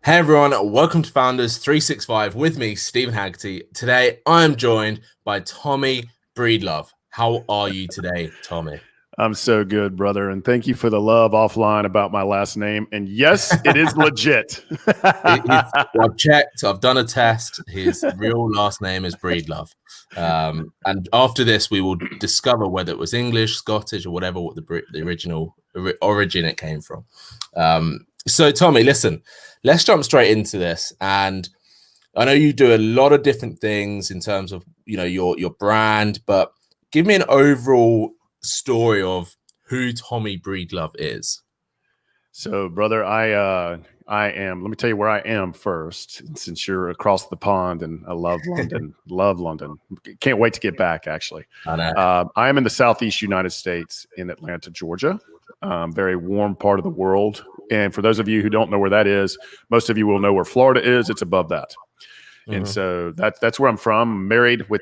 Hey everyone, welcome to Founders 365 with me, Steven Haggerty. Today, I am joined by Tommy Breedlove. How are you today, Tommy? I'm so good, brother. And thank you for the love offline about my last name. And yes, it is legit. I've checked, I've done a test. His real last name is Breedlove. And after this, we will discover whether it was English, Scottish, or whatever, what the original origin it came from. So Tommy, listen, let's jump straight into this. And I know you do a lot of different things in terms of, your brand, but give me an overall story of who Tommy Breedlove is. So, brother, I am. Let me tell you where I am first, since you're across the pond, and I love London. Love London. Can't wait to get back. Actually, I know. I am in the Southeast United States, in Atlanta, Georgia. Very warm part of the world. And for those of you who don't know where that is, most of you will know where Florida is. It's above that. And so that's where I'm from. I'm married with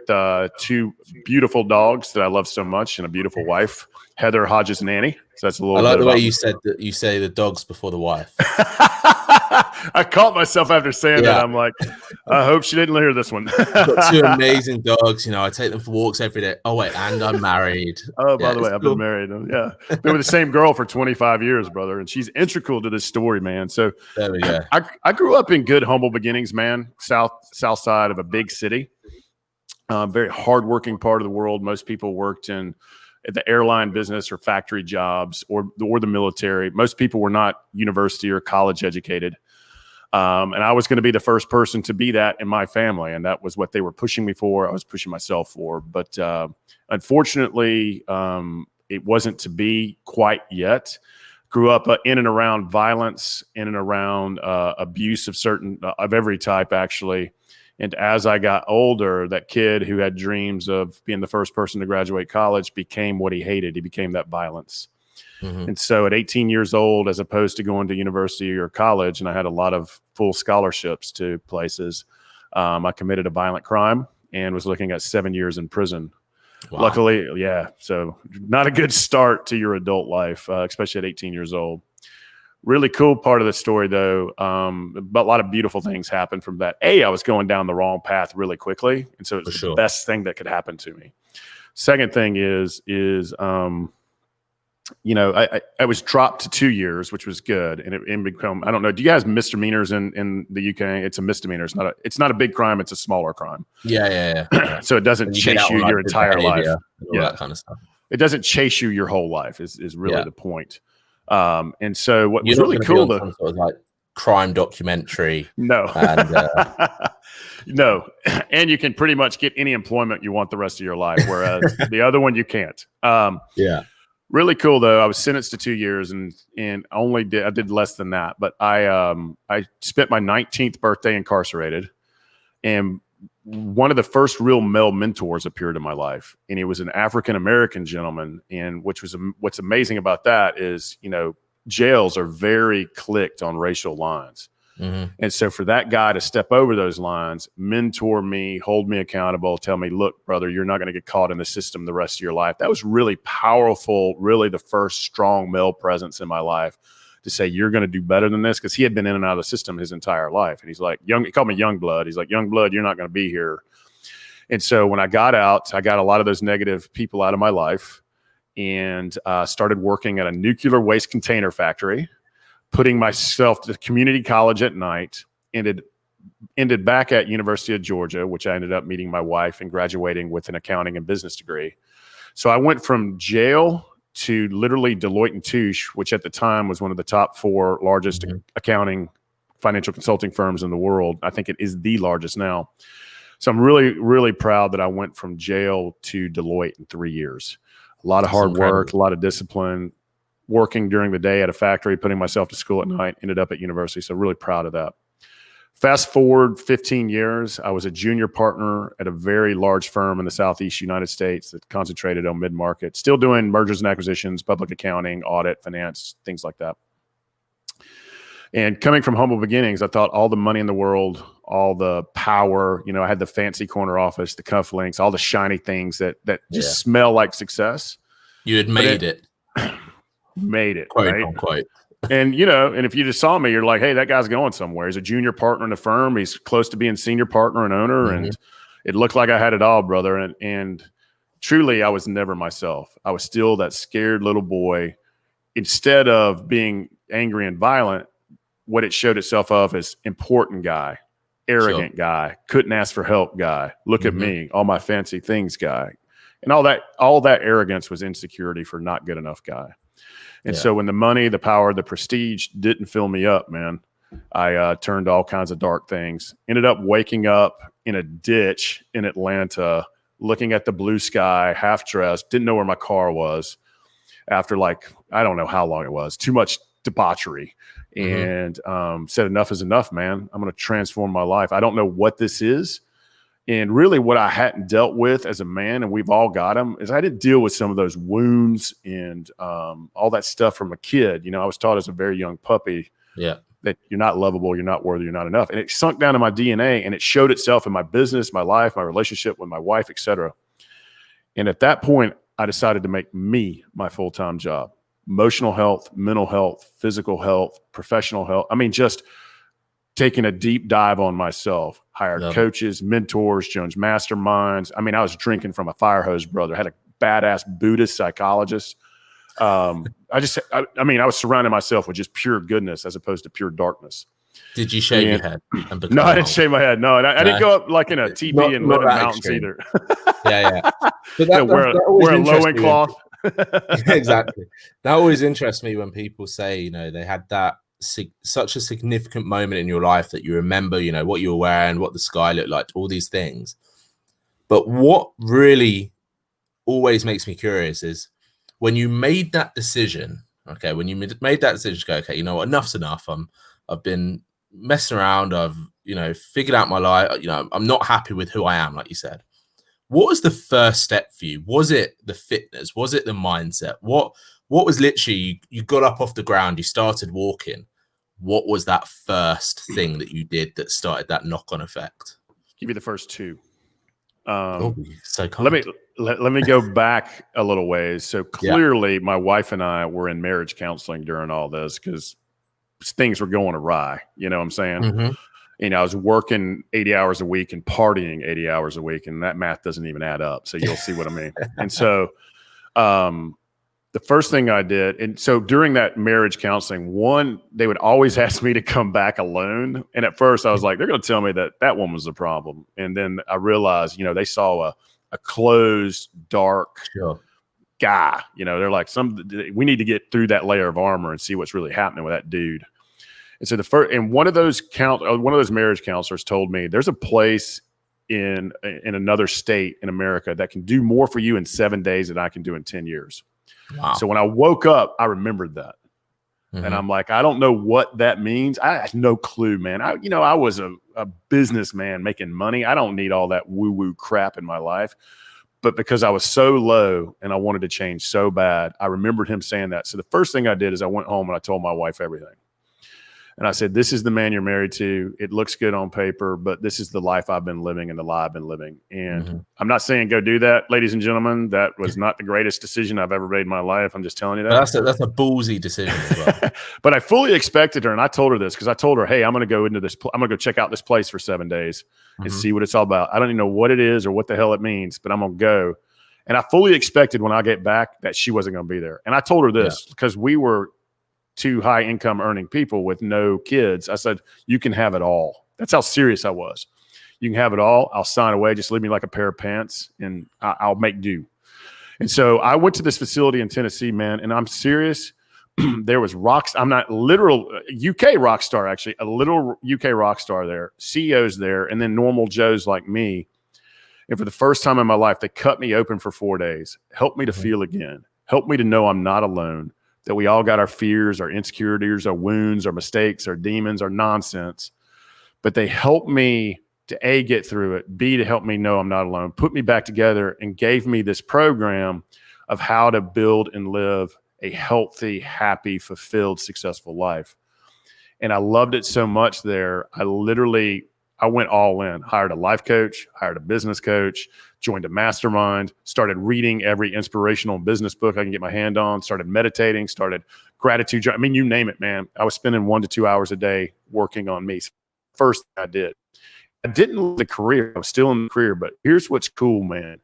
two beautiful dogs that I love so much, and a beautiful wife, Heather Hodges Nanny. So that's a little. I like the way you said that. You say the dogs before the wife. I caught myself after saying that. I'm like, I hope she didn't hear this one. I've got two amazing dogs. I take them for walks every day. Oh wait, and I'm married. Oh, by the way, I've been married. Yeah, been with the same girl for 25 years, brother, and she's integral to this story, man. So there we go. I grew up in good, humble beginnings, man. South side of a big city. Very hardworking part of the world. Most people worked in the airline business or factory jobs or the military. Most people were not university or college educated. And I was going to be the first person to be that in my family. And that was what they were pushing me for. I was pushing myself for. But unfortunately, it wasn't to be quite yet. Grew up in and around violence, in and around abuse of every type, actually. And as I got older, that kid who had dreams of being the first person to graduate college became what he hated. He became that violence. And so at 18 years old, as opposed to going to university or college, and I had a lot of full scholarships to places, I committed a violent crime and was looking at 7 years in prison. Wow. Luckily, yeah. So not a good start to your adult life, especially at 18 years old. Really cool part of the story, though, but a lot of beautiful things happened from that. I was going down the wrong path really quickly, and so it's the best thing that could happen to me. Second thing is I was dropped to 2 years, which was good, and it become, I don't know. Do you guys have misdemeanors in the UK? It's a misdemeanor. It's not a big crime. It's a smaller crime. Yeah. So it doesn't chase you your entire life. That kind of stuff. It doesn't chase you your whole life. Is really the point. And so what was really cool, though, sort of like crime documentary. No, and, no, and you can pretty much get any employment you want the rest of your life, whereas the other one you can't. Really cool, though. I was sentenced to 2 years, and I did less than that. But I spent my 19th birthday incarcerated, and one of the first real male mentors appeared in my life, and he was an African American gentleman. And what's amazing about that is, jails are very clicked on racial lines. And so for that guy to step over those lines, mentor me, hold me accountable, tell me, look, brother, you're not going to get caught in the system the rest of your life. That was really powerful, really the first strong male presence in my life to say, you're going to do better than this. Because he had been in and out of the system his entire life. And he's like, he called me young blood. He's like, young blood, you're not going to be here. And so when I got out, I got a lot of those negative people out of my life and started working at a nuclear waste container factory, putting myself to community college at night, ended back at University of Georgia, which I ended up meeting my wife and graduating with an accounting and business degree. So I went from jail to literally Deloitte & Touche, which at the time was one of the top 4 largest accounting financial consulting firms in the world. I think it is the largest now. So I'm really, really proud that I went from jail to Deloitte in 3 years. A lot of hard work, a lot of discipline, working during the day at a factory, putting myself to school at night, ended up at university. So really proud of that. Fast forward 15 years, I was a junior partner at a very large firm in the Southeast United States that concentrated on mid-market, still doing mergers and acquisitions, public accounting, audit, finance, things like that. And coming from humble beginnings, I thought all the money in the world, all the power, I had the fancy corner office, the cufflinks, all the shiny things that just smell like success. You had made it. Made it, quote right? Unquote. And, you know, and if you just saw me, you're like, hey, that guy's going somewhere. He's a junior partner in the firm. He's close to being senior partner and owner. Mm-hmm. And it looked like I had it all, brother. And truly, I was never myself. I was still that scared little boy. Instead of being angry and violent, what it showed itself of as important guy, arrogant guy, couldn't ask for help guy, look at me, all my fancy things guy. And all that arrogance was insecurity for not good enough guy. And so when the money, the power, the prestige didn't fill me up, man, I turned to all kinds of dark things. Ended up waking up in a ditch in Atlanta, looking at the blue sky, half dressed, didn't know where my car was after, like, I don't know how long it was, too much debauchery. And said, enough is enough, man. I'm going to transform my life. I don't know what this is. And really what I hadn't dealt with as a man, and we've all got them, is I didn't deal with some of those wounds and all that stuff from a kid. You know, I was taught as a very young puppy that you're not lovable, you're not worthy, you're not enough. And it sunk down in my DNA, and it showed itself in my business, my life, my relationship with my wife, etc. And at that point, I decided to make me my full-time job. Emotional health, mental health, physical health, professional health. I mean, just taking a deep dive on myself, hired coaches, mentors, Jones masterminds. I mean, I was drinking from a fire hose, brother. I had a badass Buddhist psychologist. I was surrounding myself with just pure goodness as opposed to pure darkness. Did you shave your head? No, I didn't shave my head. No, and I didn't go up like in a teepee and live in the mountains either. But wear a loincloth. Exactly. That always interests me when people say, you know, they had that such a significant moment in your life that you remember, you know, what you were wearing, what the sky looked like, all these things. But what really always makes me curious is when you made that decision, okay, when you made that decision to go, okay, you know what, enough's enough. I've been messing around. I've, you know, figured out my life. You know, I'm not happy with who I am, like you said. What was the first step for you? Was it the fitness? Was it the mindset? What was literally, you got up off the ground, you started walking. What was that first thing that you did that started that knock-on effect? Give you the first two. So kind. Let me go back a little ways. So clearly my wife and I were in marriage counseling during all this because things were going awry. You know what I'm saying? You know, I was working 80 hours a week and partying 80 hours a week, and that math doesn't even add up. So you'll see what I mean. And so the first thing I did, and so during that marriage counseling, one, they would always ask me to come back alone. And at first I was like, they're going to tell me that one was the problem. And then I realized, you know, they saw a closed, dark guy. You know, they're like, we need to get through that layer of armor and see what's really happening with that dude. And so one of those marriage counselors told me there's a place in another state in America that can do more for you in 7 days than I can do in 10 years. Wow. So when I woke up, I remembered that. And I'm like, I don't know what that means. I had no clue, man. I was a businessman making money. I don't need all that woo-woo crap in my life. But because I was so low and I wanted to change so bad, I remembered him saying that. So the first thing I did is I went home and I told my wife everything. And I said, this is the man you're married to. It looks good on paper, but this is the life I've been living and the lie I've been living. And I'm not saying go do that, ladies and gentlemen. That was not the greatest decision I've ever made in my life. I'm just telling you that. But that's a ballsy decision as well. But I fully expected her, and I told her this because I told her, hey, I'm going to go into this. I'm going to go check out this place for 7 days and see what it's all about. I don't even know what it is or what the hell it means, but I'm going to go. And I fully expected when I get back that she wasn't going to be there. And I told her this because we were two high income earning people with no kids. I said, you can have it all. That's how serious I was. You can have it all. I'll sign away. Just leave me like a pair of pants and I'll make do. And so I went to this facility in Tennessee, man, and I'm serious. There was I'm not literal UK rock star, actually, a little UK rock star there, CEOs there, and then normal Joes like me. And for the first time in my life, they cut me open for 4 days, helped me to feel again, helped me to know I'm not alone, that we all got our fears, our insecurities, our wounds, our mistakes, our demons, our nonsense. But they helped me to A, get through it, B, to help me know I'm not alone, put me back together and gave me this program of how to build and live a healthy, happy, fulfilled, successful life. And I loved it so much there. I literally I went all in, hired a life coach, hired a business coach, joined a mastermind, started reading every inspirational business book I can get my hand on, started meditating, started gratitude. I mean, you name it, man. I was spending 1 to 2 hours a day working on me. First thing I did. I didn't leave the career. I was still in the career, but here's what's cool, man.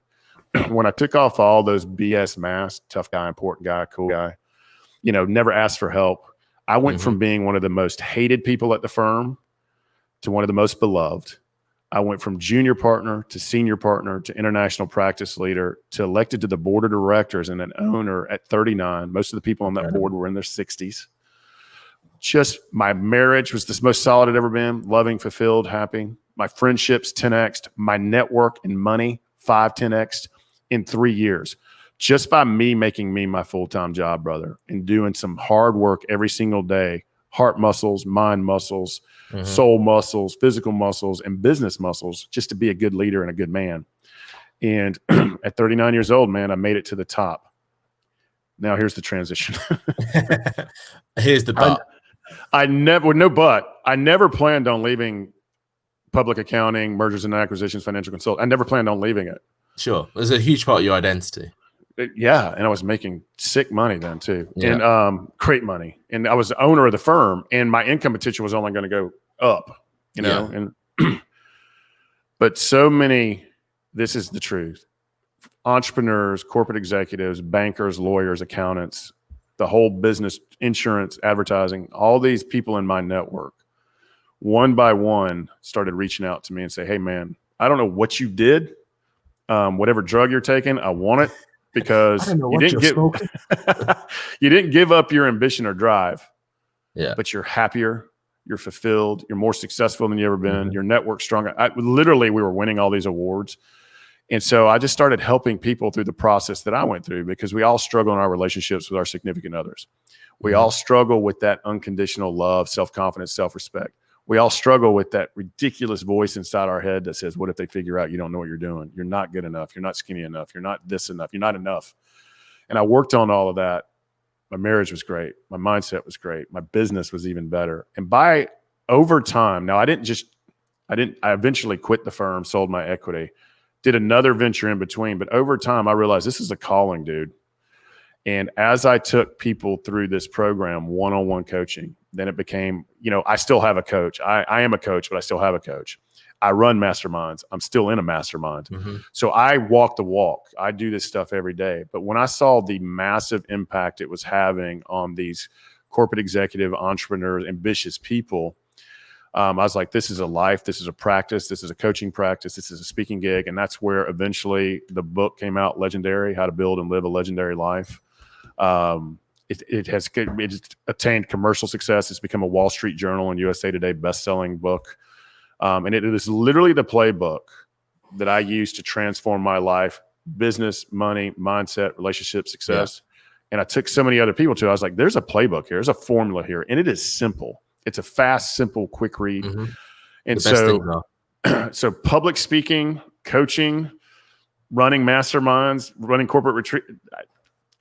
When I took off all those BS masks, tough guy, important guy, cool guy, never asked for help. I went from being one of the most hated people at the firm to one of the most beloved. I went from junior partner to senior partner to international practice leader to elected to the board of directors and an owner at 39. Most of the people on that board were in their 60s. Just my marriage was the most solid it ever been, loving, fulfilled, happy. My friendships 10x'd, my network and money 10x'd in 3 years. Just by me making me my full-time job, brother, and doing some hard work every single day, heart muscles, mind muscles, soul muscles, physical muscles, and business muscles, just to be a good leader and a good man. And at 39 years old, man, I made it to the top. Now here's the transition. Here's the but. I never planned on leaving public accounting, mergers and acquisitions, financial consult. I never planned on leaving it. Sure. There's a huge part of your identity. Yeah. And I was making sick money then too. Yeah. And great money. And I was the owner of the firm, and my income potential was only going to go up, and but so many, this is the truth. Entrepreneurs, corporate executives, bankers, lawyers, accountants, the whole business, insurance, advertising, all these people in my network, one by one started reaching out to me and say, hey man, I don't know what you did. Whatever drug you're taking, I want it. Because you didn't give up your ambition or drive, but you're happier, you're fulfilled, you're more successful than you ever been, your network's stronger. We were winning all these awards. And so I just started helping people through the process that I went through, because we all struggle in our relationships with our significant others. We all struggle with that unconditional love, self-confidence, self-respect. We all struggle with that ridiculous voice inside our head that says, what if they figure out you don't know what you're doing? You're not good enough. You're not skinny enough. You're not this enough. You're not enough. And I worked on all of that. My marriage was great. My mindset was great. My business was even better. And over time, now I eventually quit the firm, sold my equity, did another venture in between. But over time, I realized this is a calling, dude. And as I took people through this program, one-on-one coaching, then it became, I still have a coach. I am a coach, but I still have a coach. I run masterminds. I'm still in a mastermind. So I walk the walk. I do this stuff every day. But when I saw the massive impact it was having on these corporate executive, entrepreneurs, ambitious people, I was like, this is a life. This is a practice. This is a coaching practice. This is a speaking gig. And that's where eventually the book came out, Legendary, How to Build and Live a Legendary Life. It's attained commercial success. It's become a Wall Street Journal and USA Today best-selling book. And it is literally the playbook that I use to transform my life, business, money, mindset, relationship, success. And I took so many other people to it. I was like, there's a playbook here. There's a formula here. And it is simple. It's a fast, simple, quick read. And so public speaking, coaching, running masterminds, running corporate retreat,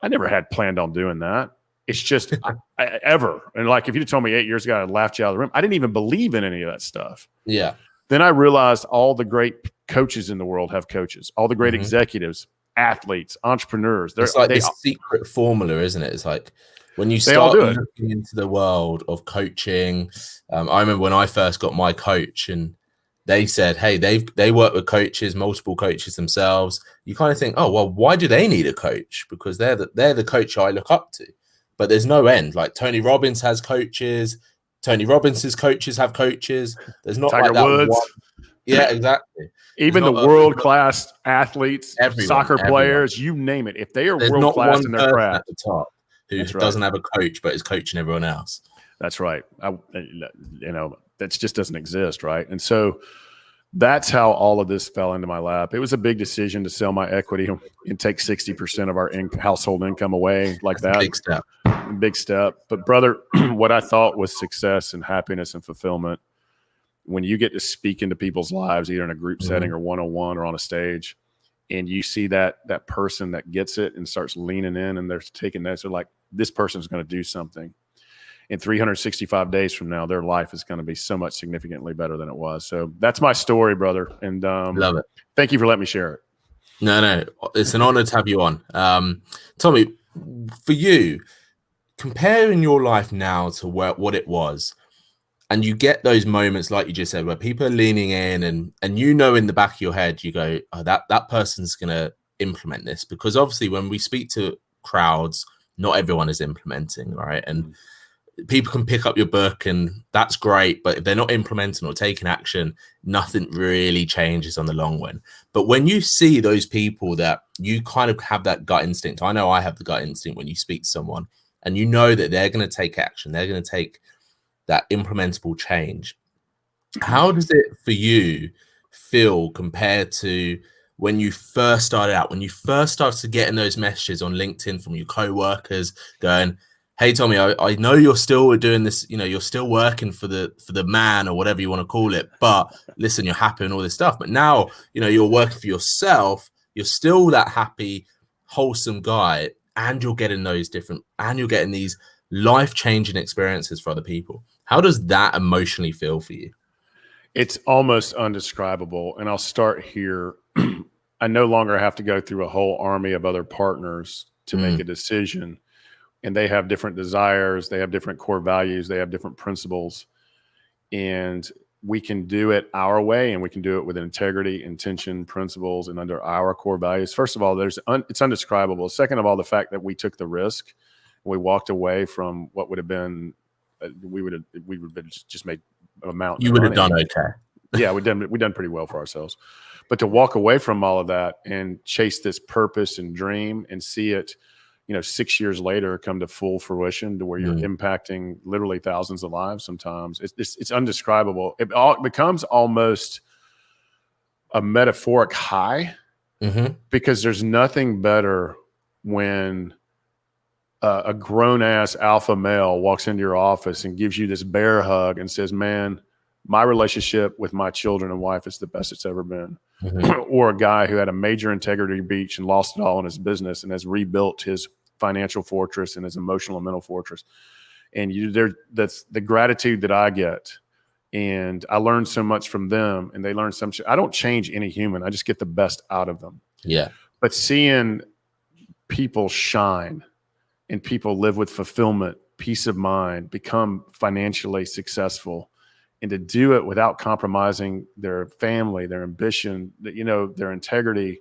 I never had planned on doing that. It's just ever. And like, if you told me 8 years ago, I'd laughed you out of the room. I didn't even believe in any of that stuff. Yeah. Then I realized all the great coaches in the world have coaches. All the great executives, athletes, entrepreneurs. It's like this secret formula, isn't it? It's like when you start looking into the world of coaching. I remember when I first got my coach, and they said, hey, they work with coaches, multiple coaches themselves. You kind of think, oh, well, why do they need a coach? Because they're the coach I look up to. But there's no end. Like Tony Robbins has coaches. Tony Robbins' coaches have coaches. There's not Tiger like that Woods. one. Yeah, exactly. Even the world-class athletes, soccer players, you name it. If they are world-class in their craft. At the top who doesn't have a coach but is coaching everyone else. That's right. That just doesn't exist, right? And so that's how all of this fell into my lap. It was a big decision to sell my equity and take 60% of our household income away like that. Big step. But brother, what I thought was success and happiness and fulfillment, when you get to speak into people's lives, either in a group setting or one-on-one or on a stage, and you see that person that gets it and starts leaning in and they're taking notes, they're like, this person's going to do something. in 365 days from now, their life is going to be so much significantly better than it was. So that's my story, brother. And Love it. Thank you for letting me share it. No, it's an honor to have you on. Tommy, for you, comparing your life now to what it was, and you get those moments, like you just said, where people are leaning in and you know in the back of your head, you go, oh, that person's going to implement this. Because obviously when we speak to crowds, not everyone is implementing, right? And people can pick up your book and that's great, but if they're not implementing or taking action, nothing really changes on the long run. But when you see those people that you kind of have that gut instinct, I know I have the gut instinct when you speak to someone and you know that they're going to take action, they're going to take that implementable change. How does it for you feel compared to when you first started out, when you first started getting those messages on LinkedIn from your co-workers going, hey, Tommy, I know you're still doing this, you know, you're still working for the man or whatever you want to call it, but listen, you're happy and all this stuff. But now, you know, you're working for yourself, you're still that happy, wholesome guy, and you're getting these life-changing experiences for other people. How does that emotionally feel for you? It's almost undescribable. And I'll start here. I no longer have to go through a whole army of other partners to make a decision. And they have different desires. They have different core values. They have different principles. And we can do it our way, and we can do it with integrity, intention, principles, and under our core values. First of all, it's undescribable. Second of all, the fact that we took the risk, we walked away from what would have been, we would have just made a mountain. You would have done okay. Yeah, we done pretty well for ourselves. But to walk away from all of that and chase this purpose and dream and see it, you know, 6 years later come to full fruition to where you're impacting literally thousands of lives sometimes. It's undescribable. It becomes almost a metaphoric high because there's nothing better when a grown-ass alpha male walks into your office and gives you this bear hug and says, man, my relationship with my children and wife is the best it's ever been. Or a guy who had a major integrity breach and lost it all in his business and has rebuilt his financial fortress and his emotional and mental fortress. And that's the gratitude that I get. And I learned so much from them, and they learn some shit. I don't change any human. I just get the best out of them. Yeah. But seeing people shine and people live with fulfillment, peace of mind, become financially successful, and to do it without compromising their family, their ambition, you know, their integrity,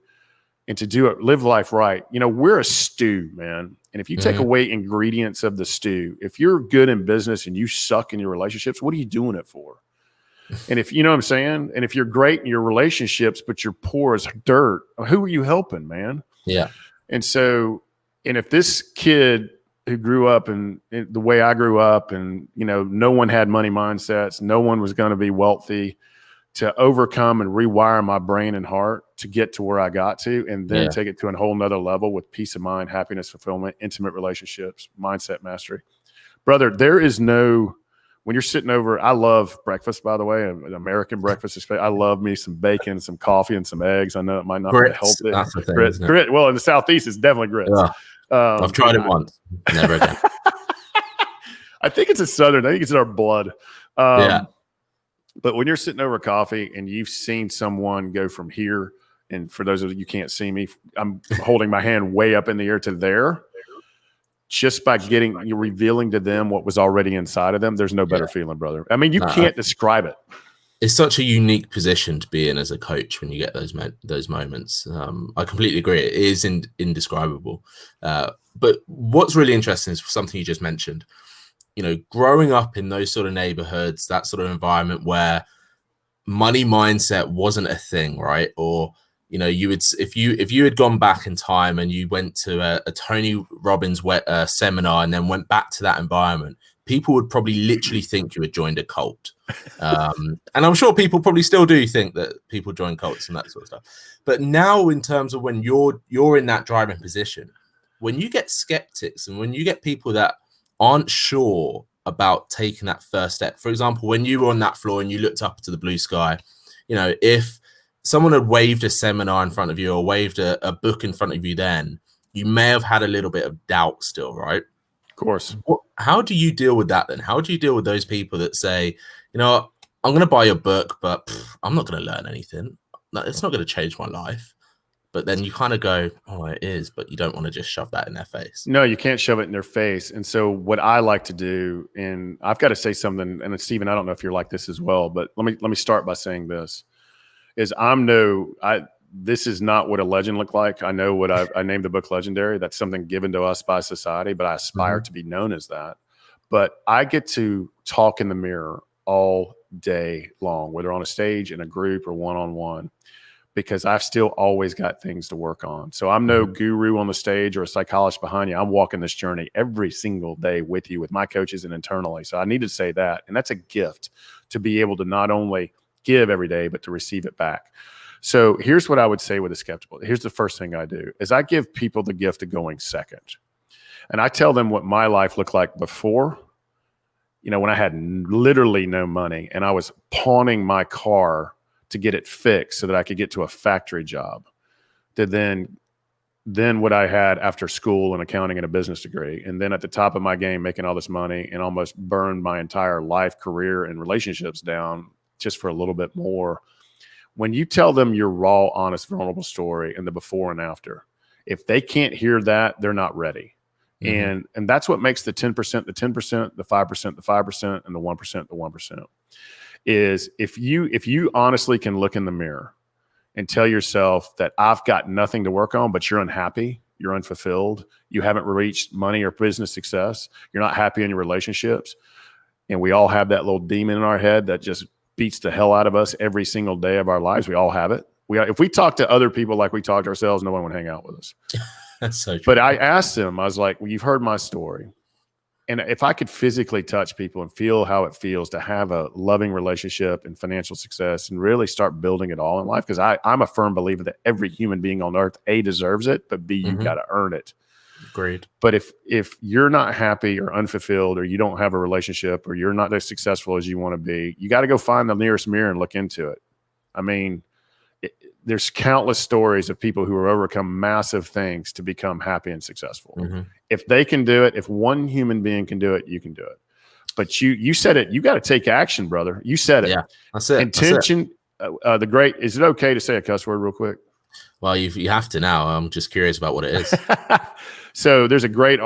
and to do it, live life right. You know, we're a stew, man. And if you take away ingredients of the stew, if you're good in business and you suck in your relationships, what are you doing it for? And if, you know what I'm saying? And if you're great in your relationships, but you're poor as dirt, who are you helping, man? Yeah. And so, and if this kid who grew up in the way I grew up, and, you know, no one had money mindsets, no one was going to be wealthy, to overcome and rewire my brain and heart to get to where I got to, and then take it to a whole nother level with peace of mind, happiness, fulfillment, intimate relationships, mindset mastery. Brother, there is no, when you're sitting over, I love breakfast, by the way, an American breakfast. I love me some bacon, some coffee, and some eggs. I know it might not be healthy. That's the thing, Grit. Well, in the Southeast, it's definitely grits. Yeah. I've tried it once. Never again. I think it's I think it's in our blood. Yeah. But when you're sitting over coffee and you've seen someone go from here, and for those of you can't see me, I'm holding my hand way up in the air to there, just by you're revealing to them what was already inside of them. There's no better feeling, brother. I mean, you can't describe it. It's such a unique position to be in as a coach when you get those moments. I completely agree. It is indescribable. But what's really interesting is something you just mentioned. You know, growing up in those sort of neighborhoods, that sort of environment where money mindset wasn't a thing, right? Or, you know, you would, if you had gone back in time and you went to a Tony Robbins seminar and then went back to that environment, people would probably literally think you had joined a cult. And I'm sure people probably still do think that people join cults and that sort of stuff. But now, in terms of when you're in that driving position, when you get skeptics and when you get people that aren't sure about taking that first step. For example, when you were on that floor and you looked up to the blue sky, you know, if someone had waved a seminar in front of you or waved a book in front of you, then you may have had a little bit of doubt still, right? course. How do you deal with that then? How do you deal with those people that say, you know, I'm going to buy your book, but I'm not going to learn anything. It's not going to change my life. But then you kind of go, oh, it is, but you don't want to just shove that in their face. No, you can't shove it in their face. And so what I like to do, and I've got to say something, and Steven, I don't know if you're like this as well, but let me start by saying this, is this is not what a legend looked like. I know what I named the book legendary. That's something given to us by society, but I aspire to be known as that. But I get to talk in the mirror all day long, whether on a stage, in a group, or one-on-one, because I've still always got things to work on. So I'm no guru on the stage or a psychologist behind you. I'm walking this journey every single day with you, with my coaches and internally. So I need to say that. And that's a gift, to be able to not only give every day, but to receive it back. So here's what I would say with the skeptical. Here's the first thing I do is I give people the gift of going second. And I tell them what my life looked like before, you know, when I had literally no money and I was pawning my car to get it fixed so that I could get to a factory job, to then what I had after school and accounting and a business degree. And then at the top of my game, making all this money, and almost burned my entire life, career, and relationships down just for a little bit more. When you tell them your raw, honest, vulnerable story and the before and after, if they can't hear that, they're not ready. And that's what makes the 10%, the 10%, the 5%, the 5%, and the 1%, the 1%. Is if you honestly can look in the mirror and tell yourself that I've got nothing to work on, but you're unhappy, you're unfulfilled, you haven't reached money or business success, you're not happy in your relationships, and we all have that little demon in our head that just beats the hell out of us every single day of our lives. We all have it. If we talk to other people like we talk to ourselves, no one would hang out with us. That's so true. But I asked them, I was like, well, you've heard my story. And if I could physically touch people and feel how it feels to have a loving relationship and financial success and really start building it all in life, because I'm a firm believer that every human being on earth, A, deserves it, but B, you've got to earn it. Agreed. But if you're not happy or unfulfilled, or you don't have a relationship, or you're not as successful as you want to be, you got to go find the nearest mirror and look into it. I mean, there's countless stories of people who have overcome massive things to become happy and successful. If they can do it, if one human being can do it, you can do it. But you said it. You got to take action, brother. You said it. Yeah, that's it. Intention. Is it okay to say a cuss word real quick? Well, you have to now. I'm just curious about what it is. So there's a great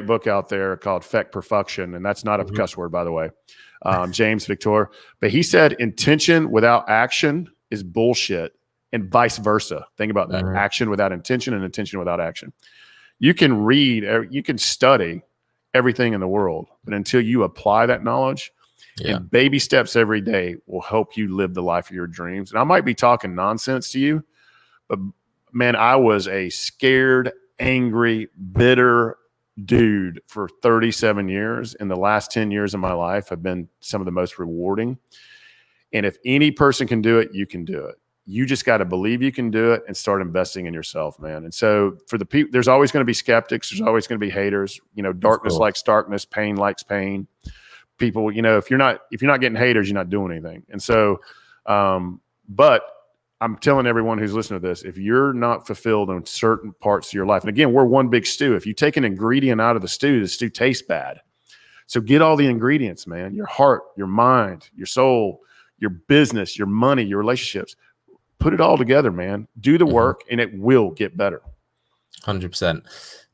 book out there called Feck Perfection, and that's not a cuss word, by the way. James Victor, but he said intention without action is bullshit, and vice versa. Think about that. Action without intention and intention without action. You can read, you can study everything in the world, but until you apply that knowledge, and baby steps every day will help you live the life of your dreams. And I might be talking nonsense to you, but man, I was a scared, angry, bitter dude for 37 years. And the last 10 years of my life have been some of the most rewarding. And if any person can do it, you can do it. You just got to believe you can do it and start investing in yourself, man. And so for the people, there's always going to be skeptics. There's always going to be haters. You know, darkness likes darkness, pain likes pain. People, you know, if you're not getting haters, you're not doing anything. And so, but I'm telling everyone who's listening to this, if you're not fulfilled in certain parts of your life, and again, we're one big stew. If you take an ingredient out of the stew tastes bad. So get all the ingredients, man. Your heart, your mind, your soul, your business, your money, your relationships. Put it all together, man. Do the work, and it will get better. 100%.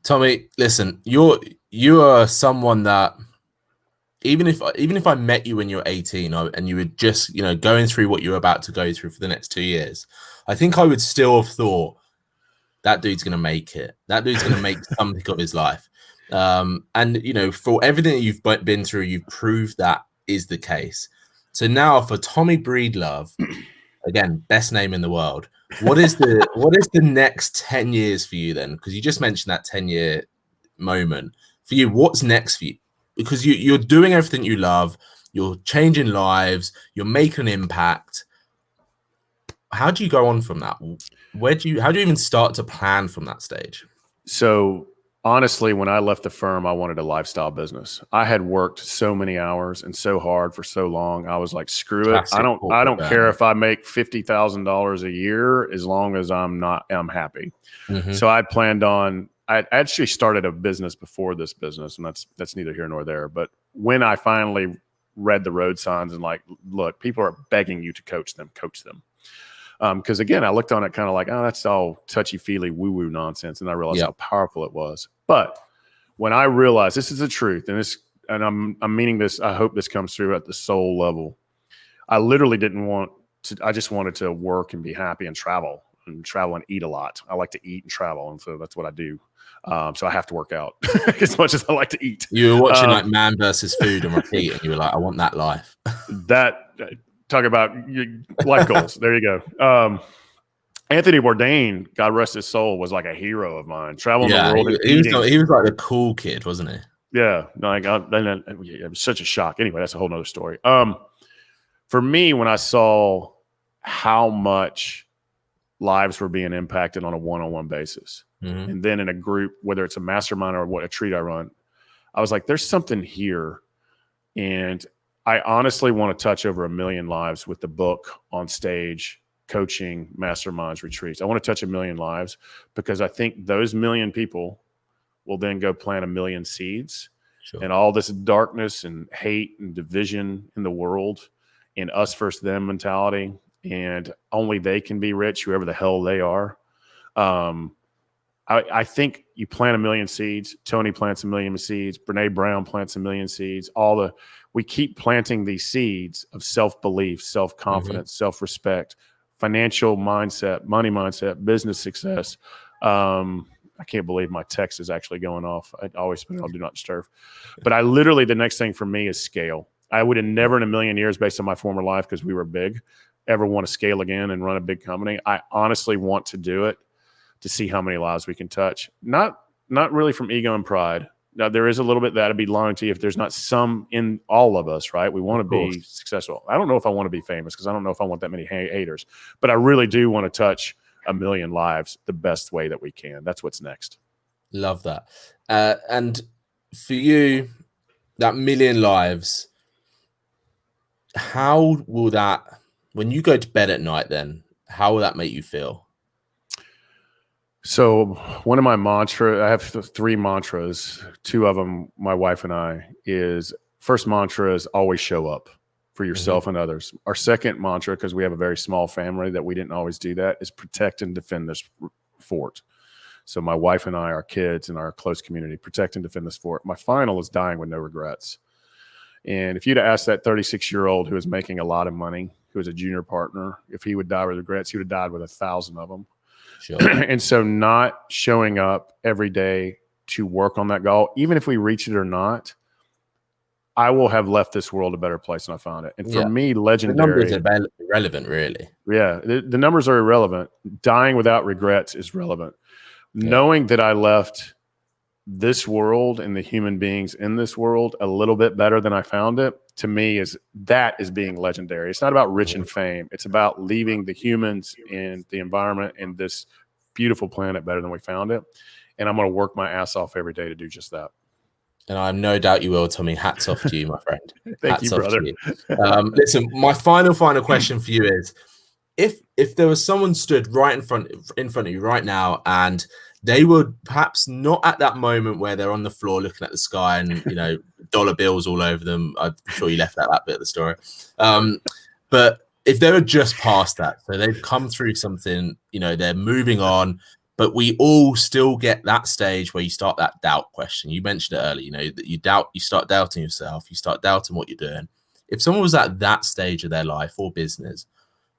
Tommy, listen, you are someone that even if I met you when you're 18 and you were just, you know, going through what you're about to go through for the next 2 years, I think I would still have thought that dude's going to make it. That dude's going to make something of his life. And, you know, for everything that you've been through, you've proved that is the case. So now for Tommy Breedlove, again, best name in the world. What is the next 10 years for you then? Because you just mentioned that 10-year moment. For you, what's next for you? Because you're doing everything you love. You're changing lives. You're making an impact. How do you go on from that? How do you even start to plan from that stage? So honestly, when I left the firm, I wanted a lifestyle business. I had worked so many hours and so hard for so long. I was like, screw it. I don't care if I make $50,000 a year as long as I'm happy. So I planned on I actually started a business before this business, and that's neither here nor there. But when I finally read the road signs and like, look, people are begging you to coach them. Because again, I looked on it kind of like, oh, that's all touchy-feely woo-woo nonsense. And I realized how powerful it was. But when I realized this is the truth, and I'm meaning this, I hope this comes through at the soul level. I literally didn't want to, I just wanted to work and be happy and travel and eat a lot. I like to eat and travel. And so that's what I do. So I have to work out as much as I like to eat. You were watching like Man versus Food on repeat, and you were like, I want that life. Talk about your life goals. There you go. Anthony Bourdain, God rest his soul, was like a hero of mine. Traveling the world and eating. He was like the cool kid, wasn't he? Yeah. It was such a shock. Anyway, that's a whole nother story. For me, when I saw how much lives were being impacted on a one-on-one basis, and then in a group, whether it's a mastermind or what a retreat I run, I was like, there's something here. And I honestly want to touch over 1 million lives with the book, on stage, coaching, masterminds, retreats. I want to touch 1 million lives because I think those 1 million people will then go plant 1 million seeds. Sure. And all this darkness and hate and division in the world, and us versus them mentality, and only they can be rich, whoever the hell they are. I think you plant 1 million seeds. Tony plants 1 million seeds. Brene Brown plants 1 million seeds. We keep planting these seeds of self-belief, self-confidence, self-respect, financial mindset, money mindset, business success. I can't believe my text is actually going off. I always put it on do not disturb. But the next thing for me is scale. I would have never in a million years, based on my former life, because we were big, ever want to scale again and run a big company. I honestly want to do it to see how many lives we can touch. Not really from ego and pride. Now, there is a little bit that I'd be lying to you if there's not some in all of us, right? We want to be successful. I don't know if I want to be famous because I don't know if I want that many haters, but I really do want to touch 1 million lives the best way that we can. That's what's next. Love that. And for you, that 1 million lives, how will that, when you go to bed at night, then how will that make you feel? So one of my mantras, I have 3 mantras. 2 of them, my wife and I, is first mantra is always show up for yourself and others. Our second mantra, because we have a very small family that we didn't always do that, is protect and defend this fort. So my wife and I, our kids and our close community, protect and defend this fort. My final is dying with no regrets. And if you'd asked that 36-year-old who was making a lot of money, who was a junior partner, if he would die with regrets, he would have died with 1,000 of them. Sure. And so not showing up every day to work on that goal, even if we reach it or not, I will have left this world a better place than I found it. And for me, legendary. The numbers are irrelevant, really. Yeah, the numbers are irrelevant. Dying without regrets is relevant. Yeah. Knowing that I left this world and the human beings in this world a little bit better than I found it, to me, is being legendary. It's not about rich and fame. It's about leaving the humans and the environment and this beautiful planet better than we found it. And I'm going to work my ass off every day to do just that. And I have no doubt you will, Tommy. Hats off to you, my friend. Thank you, brother. Listen, my final question for you is, if there was someone stood right in front of you right now, and they were perhaps not at that moment where they're on the floor looking at the sky and, you know, dollar bills all over them. I'm sure you left out that bit of the story. But if they were just past that, so they've come through something, you know, they're moving on, but we all still get that stage where you start that doubt question. You mentioned it earlier, you know, that you start doubting yourself, you start doubting what you're doing. If someone was at that stage of their life or business,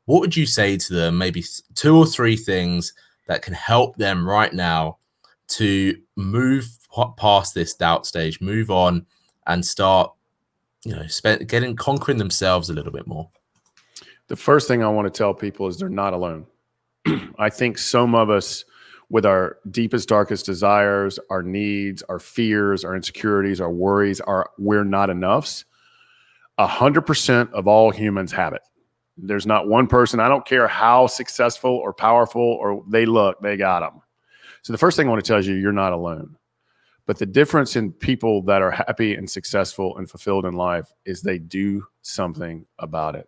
what would you say to them? Maybe 2 or 3 things that can help them right now to move past this doubt stage, move on, and start, you know, conquering themselves a little bit more. The first thing I want to tell people is they're not alone. I think some of us, with our deepest, darkest desires, our needs, our fears, our insecurities, our worries, we're not enoughs. 100% of all humans have it. There's not one person, I don't care how successful or powerful or they got them. So the first thing I want to tell you, you're not alone. But the difference in people that are happy and successful and fulfilled in life is they do something about it.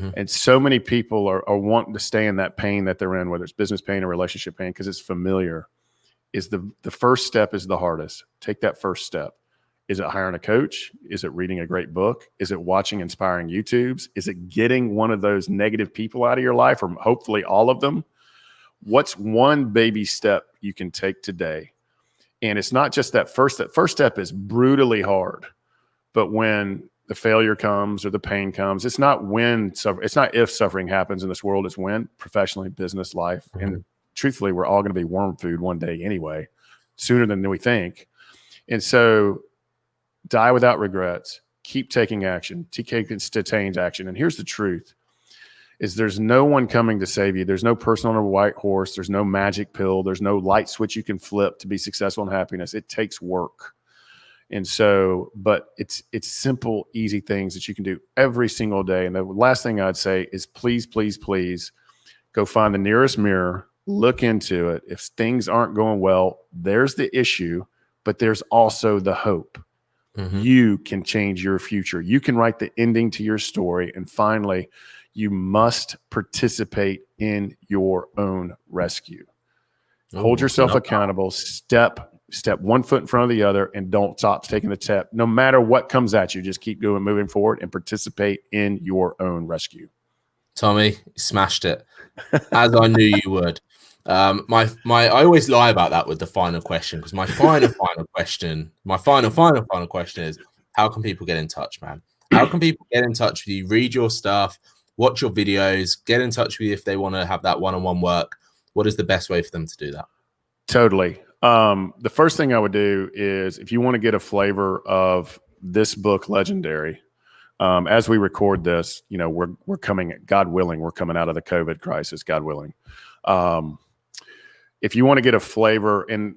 And so many people are wanting to stay in that pain that they're in, whether it's business pain or relationship pain, because it's familiar. is the first step is the hardest. Take that first step. Is it hiring a coach? Is it reading a great book? Is it watching inspiring YouTubes? Is it getting one of those negative people out of your life, or hopefully all of them? What's one baby step you can take today? And it's not just that first step. First step is brutally hard. But when the failure comes or the pain comes, it's not if suffering happens in this world, it's when, professionally, business, life. Mm-hmm. And truthfully, we're all going to be worm food one day anyway, sooner than we think. And so die without regrets, keep taking action, take sustained action. And here's the truth, is there's no one coming to save you. There's no person on a white horse. There's no magic pill. There's no light switch you can flip to be successful in happiness. It takes work. And so, but it's simple, easy things that you can do every single day. And the last thing I'd say is please, please, please go find the nearest mirror, look into it. If things aren't going well, there's the issue, but there's also the hope. Mm-hmm. You can change your future. You can write the ending to your story. And finally, you must participate in your own rescue. Hold yourself accountable. Step 1 foot in front of the other, and don't stop taking the step. No matter what comes at you, just keep going, moving forward, and participate in your own rescue. Tommy, you smashed it, as I knew you would. I always lie about that with the final question, because my final question is, how can people get in touch, man? How can people get in touch with you, read your stuff, watch your videos, get in touch with you if they want to have that one-on-one work? What is the best way for them to do that? Totally. The first thing I would do is, if you want to get a flavor of this book, Legendary, as we record this, we're coming, God willing, we're coming out of the COVID crisis, God willing. If you want to get a flavor, and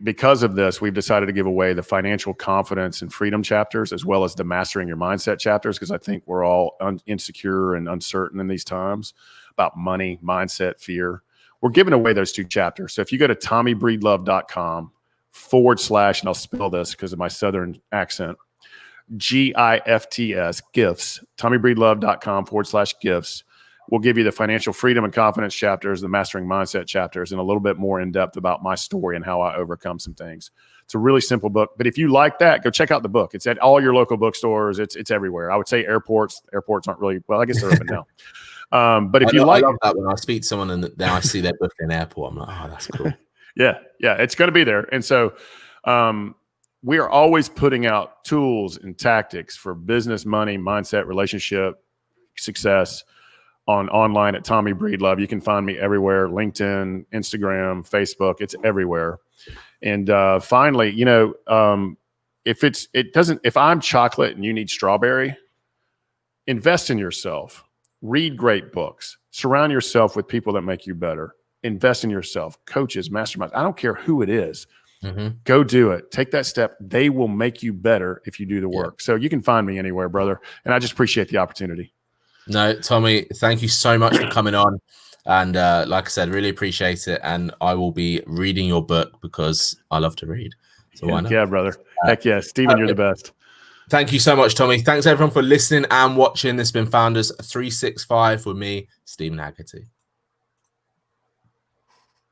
because of this, we've decided to give away the financial confidence and freedom chapters, as well as the mastering your mindset chapters, because I think we're all insecure and uncertain in these times about money, mindset, fear. We're giving away those 2 chapters. So if you go to TommyBreedlove.com / and I'll spell this because of my Southern accent, GIFTS, gifts, TommyBreedlove.com / gifts. We'll give you the financial freedom and confidence chapters, the mastering mindset chapters, and a little bit more in depth about my story and how I overcome some things. It's a really simple book, but if you like that, go check out the book. It's at all your local bookstores. It's everywhere. I would say airports aren't really, well, I guess they're open now. But if I love that when I speak to someone and then I see their book in an airport, I'm like, oh, that's cool. Yeah, it's going to be there. And so we are always putting out tools and tactics for business, money, mindset, relationship, success online at Tommy Breedlove. You can find me everywhere: LinkedIn, Instagram, Facebook. It's everywhere. And finally, if I'm chocolate and you need strawberry, invest in yourself. Read great books. Surround yourself with people that make you better. Invest in yourself. Coaches, masterminds. I don't care who it is. Mm-hmm. Go do it. Take that step. They will make you better if you do the work. So you can find me anywhere, brother. And I just appreciate the opportunity. No, Tommy, thank you so much for coming on. And like I said, really appreciate it. And I will be reading your book because I love to read. So why not? Yeah, brother. Heck yeah. Steven, you're the best. Thank you so much, Tommy. Thanks, everyone, for listening and watching. This has been Founders 365 with me, Steven Haggerty.